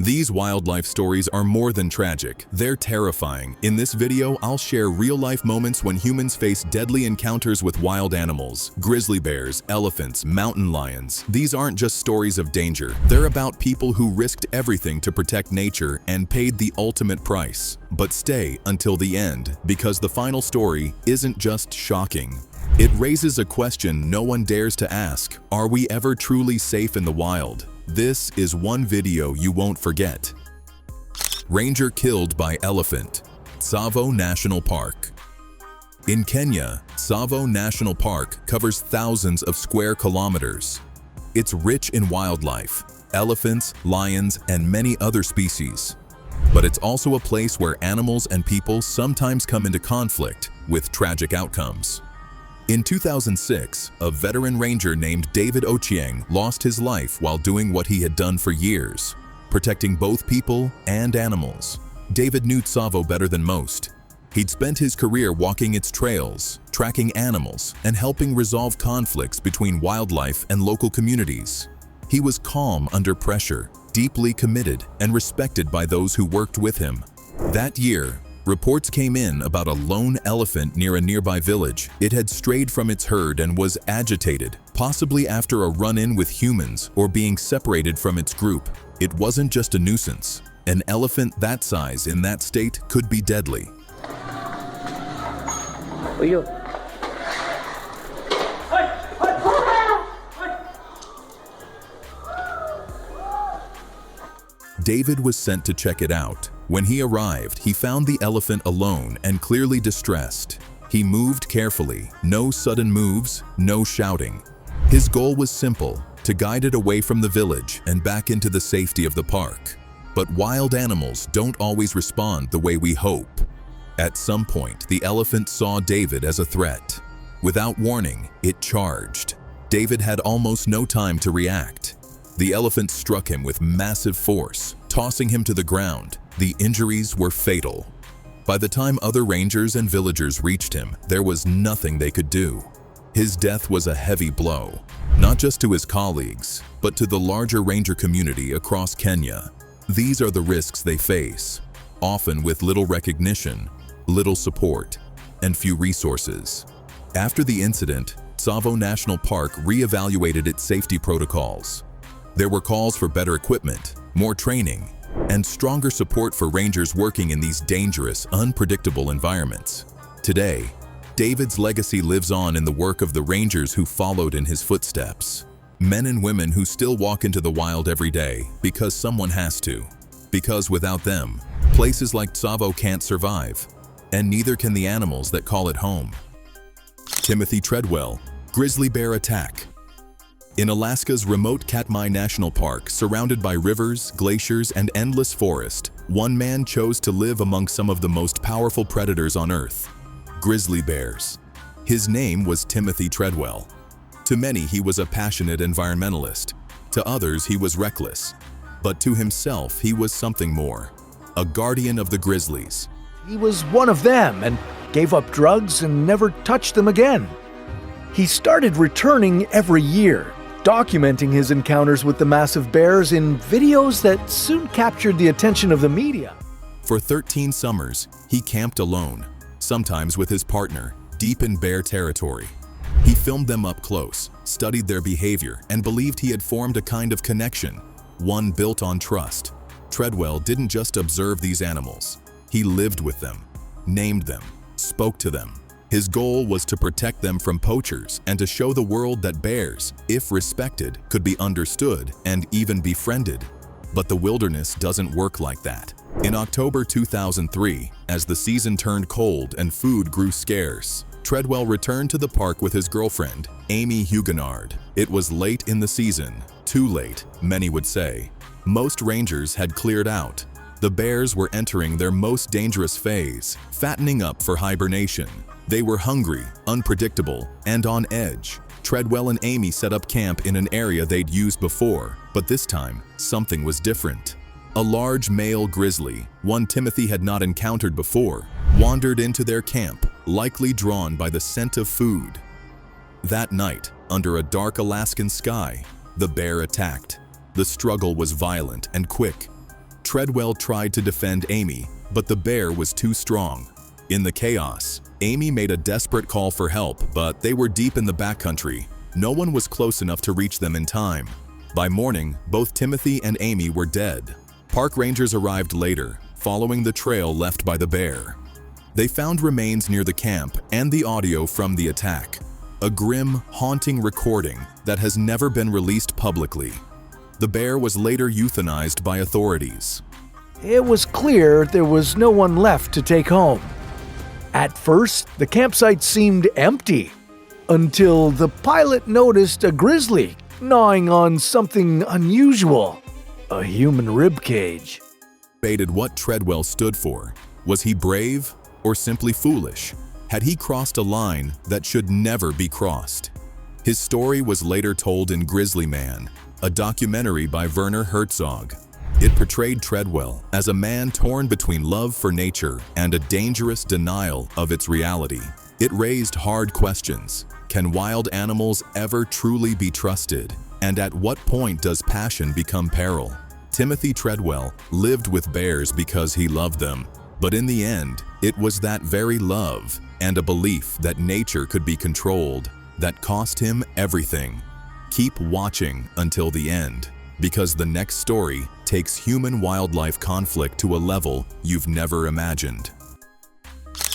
These wildlife stories are more than tragic, they're terrifying. In this video, I'll share real-life moments when humans face deadly encounters with wild animals. Grizzly bears, elephants, mountain lions. These aren't just stories of danger. They're about people who risked everything to protect nature and paid the ultimate price. But stay until the end, because the final story isn't just shocking. It raises a question no one dares to ask. Are we ever truly safe in the wild? This is one video you won't forget. Ranger killed by elephant. Tsavo National Park. In Kenya, Tsavo National Park covers thousands of square kilometers. It's rich in wildlife, elephants, lions, and many other species. But it's also a place where animals and people sometimes come into conflict with tragic outcomes. In 2006, a veteran ranger named David Ochieng lost his life while doing what he had done for years, protecting both people and animals. David knew Tsavo better than most. He'd spent his career walking its trails, tracking animals, and helping resolve conflicts between wildlife and local communities. He was calm under pressure, deeply committed, and respected by those who worked with him. That year, reports came in about a lone elephant near a nearby village. It had strayed from its herd and was agitated, possibly after a run-in with humans or being separated from its group. It wasn't just a nuisance. An elephant that size in that state could be deadly. David was sent to check it out. When he arrived, he found the elephant alone and clearly distressed. He moved carefully, no sudden moves, no shouting. His goal was simple, to guide it away from the village and back into the safety of the park. But wild animals don't always respond the way we hope. At some point, the elephant saw David as a threat. Without warning, it charged. David had almost no time to react. The elephant struck him with massive force, tossing him to the ground. The injuries were fatal. By the time other rangers and villagers reached him, there was nothing they could do. His death was a heavy blow, not just to his colleagues, but to the larger ranger community across Kenya. These are the risks they face, often with little recognition, little support, and few resources. After the incident, Tsavo National Park reevaluated its safety protocols. There were calls for better equipment, more training, and stronger support for rangers working in these dangerous, unpredictable environments. Today, David's legacy lives on in the work of the rangers who followed in his footsteps. Men and women who still walk into the wild every day because someone has to. Because without them, places like Tsavo can't survive, and neither can the animals that call it home. Timothy Treadwell, grizzly bear attack. In Alaska's remote Katmai National Park, surrounded by rivers, glaciers, and endless forest, one man chose to live among some of the most powerful predators on Earth, grizzly bears. His name was Timothy Treadwell. To many, he was a passionate environmentalist. To others, he was reckless. But to himself, he was something more, a guardian of the grizzlies. He was one of them and gave up drugs and never touched them again. He started returning every year, documenting his encounters with the massive bears in videos that soon captured the attention of the media. For 13 summers, he camped alone, sometimes with his partner, deep in bear territory. He filmed them up close, studied their behavior, and believed he had formed a kind of connection, one built on trust. Treadwell didn't just observe these animals. He lived with them, named them, spoke to them. His goal was to protect them from poachers and to show the world that bears, if respected, could be understood and even befriended. But the wilderness doesn't work like that. In October 2003, as the season turned cold and food grew scarce, Treadwell returned to the park with his girlfriend, Amy Huguenard. It was late in the season, too late, many would say. Most rangers had cleared out. The bears were entering their most dangerous phase, fattening up for hibernation. They were hungry, unpredictable, and on edge. Treadwell and Amy set up camp in an area they'd used before, but this time, something was different. A large male grizzly, one Timothy had not encountered before, wandered into their camp, likely drawn by the scent of food. That night, under a dark Alaskan sky, the bear attacked. The struggle was violent and quick. Treadwell tried to defend Amy, but the bear was too strong. In the chaos, Amy made a desperate call for help, but they were deep in the backcountry. No one was close enough to reach them in time. By morning, both Timothy and Amy were dead. Park rangers arrived later, following the trail left by the bear. They found remains near the camp and the audio from the attack, a grim, haunting recording that has never been released publicly. The bear was later euthanized by authorities. It was clear there was no one left to take home. At first, the campsite seemed empty, until the pilot noticed a grizzly gnawing on something unusual, a human rib cage. Debated what Treadwell stood for. Was he brave or simply foolish? Had he crossed a line that should never be crossed? His story was later told in Grizzly Man, a documentary by Werner Herzog. It portrayed Treadwell as a man torn between love for nature and a dangerous denial of its reality. It raised hard questions. Can wild animals ever truly be trusted? And at what point does passion become peril? Timothy Treadwell lived with bears because he loved them. But in the end, it was that very love and a belief that nature could be controlled that cost him everything. Keep watching until the end, because the next story takes human-wildlife conflict to a level you've never imagined.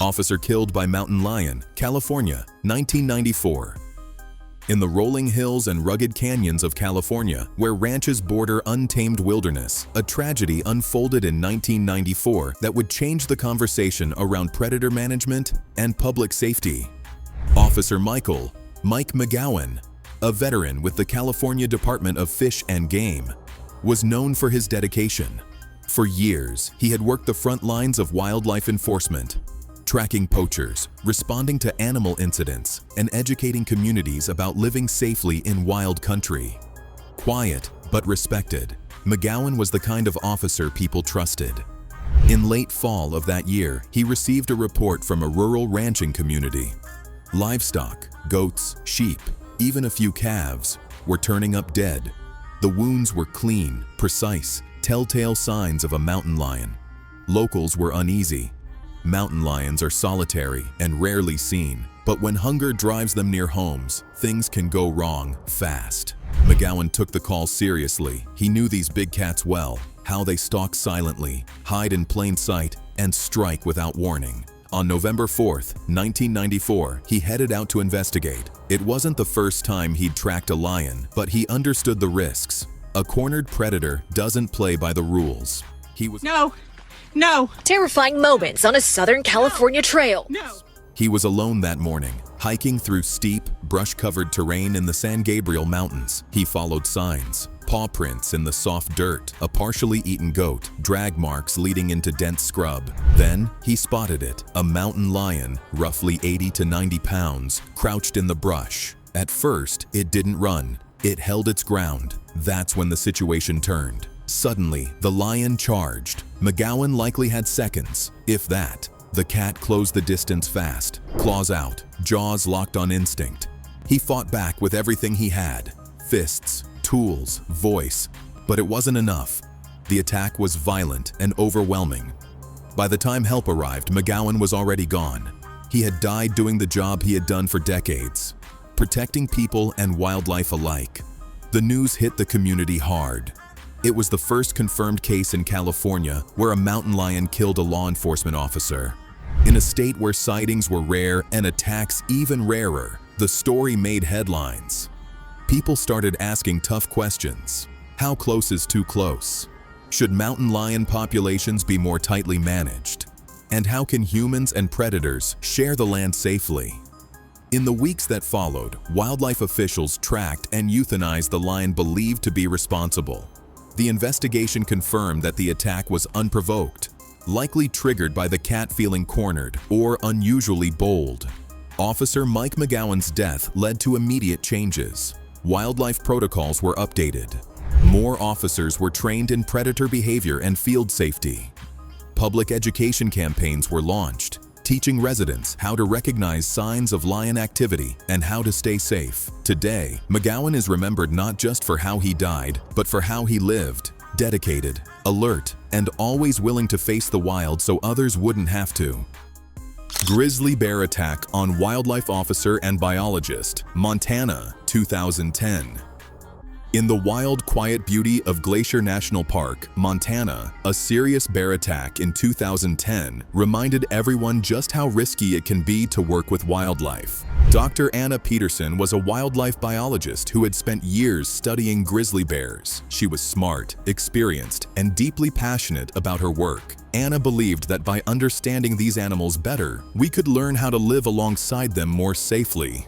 Officer killed by mountain lion, California, 1994. In the rolling hills and rugged canyons of California, where ranches border untamed wilderness, a tragedy unfolded in 1994 that would change the conversation around predator management and public safety. Officer Mike McGowan, a veteran with the California Department of Fish and Game, was known for his dedication. For years, he had worked the front lines of wildlife enforcement, tracking poachers, responding to animal incidents, and educating communities about living safely in wild country. Quiet but respected, McGowan was the kind of officer people trusted. In late fall of that year, he received a report from a rural ranching community. Livestock, goats, sheep, even a few calves, were turning up dead. The wounds were clean, precise, telltale signs of a mountain lion. Locals were uneasy. Mountain lions are solitary and rarely seen, but when hunger drives them near homes, things can go wrong fast. McGowan took the call seriously. He knew these big cats well, how they stalk silently, hide in plain sight, and strike without warning. On November 4th, 1994, he headed out to investigate. It wasn't the first time he'd tracked a lion, but he understood the risks. A cornered predator doesn't play by the rules. No! Terrifying moments on a Southern California trail. No! He was alone that morning, hiking through steep, brush-covered terrain in the San Gabriel Mountains. He followed signs, paw prints in the soft dirt, a partially eaten goat, drag marks leading into dense scrub. Then he spotted it, a mountain lion, roughly 80 to 90 pounds, crouched in the brush. At first, it didn't run. It held its ground. That's when the situation turned. Suddenly, the lion charged. McGowan likely had seconds, if that. The cat closed the distance fast, claws out, jaws locked on instinct. He fought back with everything he had: fists, tools, voice. But it wasn't enough. The attack was violent and overwhelming. By the time help arrived, McGowan was already gone. He had died doing the job he had done for decades, protecting people and wildlife alike. The news hit the community hard. It was the first confirmed case in California where a mountain lion killed a law enforcement officer. In a state where sightings were rare and attacks even rarer, the story made headlines. People started asking tough questions. How close is too close? Should mountain lion populations be more tightly managed? And how can humans and predators share the land safely? In the weeks that followed, wildlife officials tracked and euthanized the lion believed to be responsible. The investigation confirmed that the attack was unprovoked, likely triggered by the cat feeling cornered or unusually bold. Officer Mike McGowan's death led to immediate changes. Wildlife protocols were updated. More officers were trained in predator behavior and field safety. Public education campaigns were launched, teaching residents how to recognize signs of lion activity and how to stay safe. Today, McGowan is remembered not just for how he died, but for how he lived: dedicated, alert, and always willing to face the wild so others wouldn't have to. Grizzly bear attack on wildlife officer and biologist, Montana, 2010. In the wild, quiet beauty of Glacier National Park, Montana, a serious bear attack in 2010 reminded everyone just how risky it can be to work with wildlife. Dr. Anna Peterson was a wildlife biologist who had spent years studying grizzly bears. She was smart, experienced, and deeply passionate about her work. Anna believed that by understanding these animals better, we could learn how to live alongside them more safely.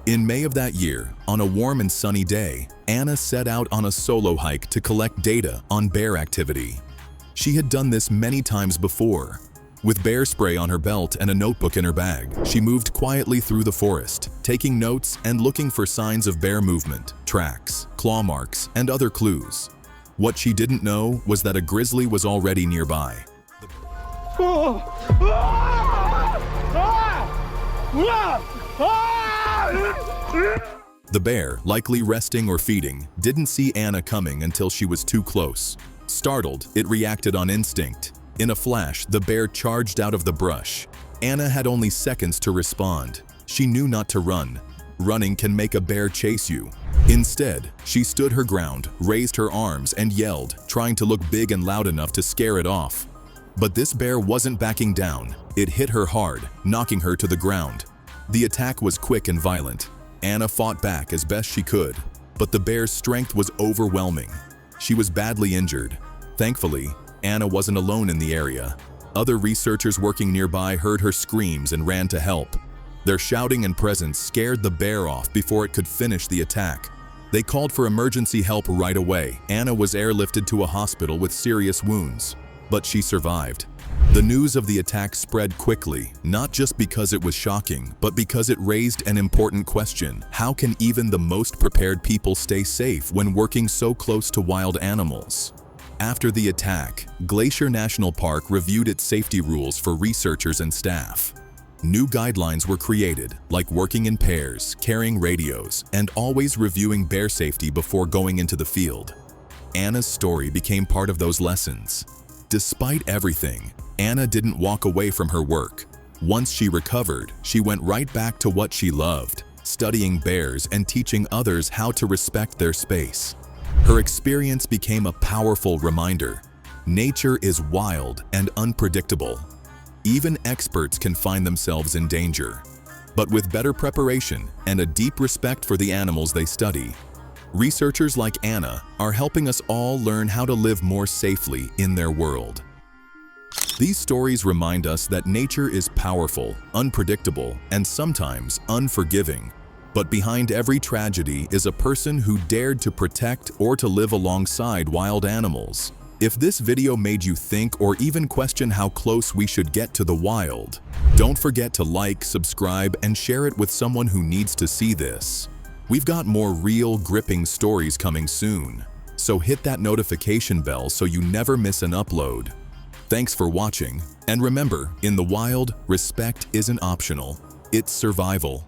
In May of that year, on a warm and sunny day, Anna set out on a solo hike to collect data on bear activity. She had done this many times before. With bear spray on her belt and a notebook in her bag, she moved quietly through the forest, taking notes and looking for signs of bear movement, tracks, claw marks, and other clues. What she didn't know was that a grizzly was already nearby. The bear, likely resting or feeding, didn't see Anna coming until she was too close. Startled, it reacted on instinct. In a flash, the bear charged out of the brush. Anna had only seconds to respond. She knew not to run. Running can make a bear chase you. Instead, she stood her ground, raised her arms, and yelled, trying to look big and loud enough to scare it off. But this bear wasn't backing down. It hit her hard, knocking her to the ground. The attack was quick and violent. Anna fought back as best she could, but the bear's strength was overwhelming. She was badly injured. Thankfully, Anna wasn't alone in the area. Other researchers working nearby heard her screams and ran to help. Their shouting and presence scared the bear off before it could finish the attack. They called for emergency help right away. Anna was airlifted to a hospital with serious wounds, but she survived. The news of the attack spread quickly, not just because it was shocking, but because it raised an important question. How can even the most prepared people stay safe when working so close to wild animals? After the attack, Glacier National Park reviewed its safety rules for researchers and staff. New guidelines were created, like working in pairs, carrying radios, and always reviewing bear safety before going into the field. Anna's story became part of those lessons. Despite everything, Anna didn't walk away from her work. Once she recovered, she went right back to what she loved, studying bears and teaching others how to respect their space. Her experience became a powerful reminder. Nature is wild and unpredictable. Even experts can find themselves in danger. But with better preparation and a deep respect for the animals they study, researchers like Anna are helping us all learn how to live more safely in their world. These stories remind us that nature is powerful, unpredictable, and sometimes unforgiving. But behind every tragedy is a person who dared to protect or to live alongside wild animals. If this video made you think or even question how close we should get to the wild, don't forget to like, subscribe, and share it with someone who needs to see this. We've got more real, gripping stories coming soon, so hit that notification bell so you never miss an upload. Thanks for watching, and remember, in the wild, respect isn't optional, it's survival.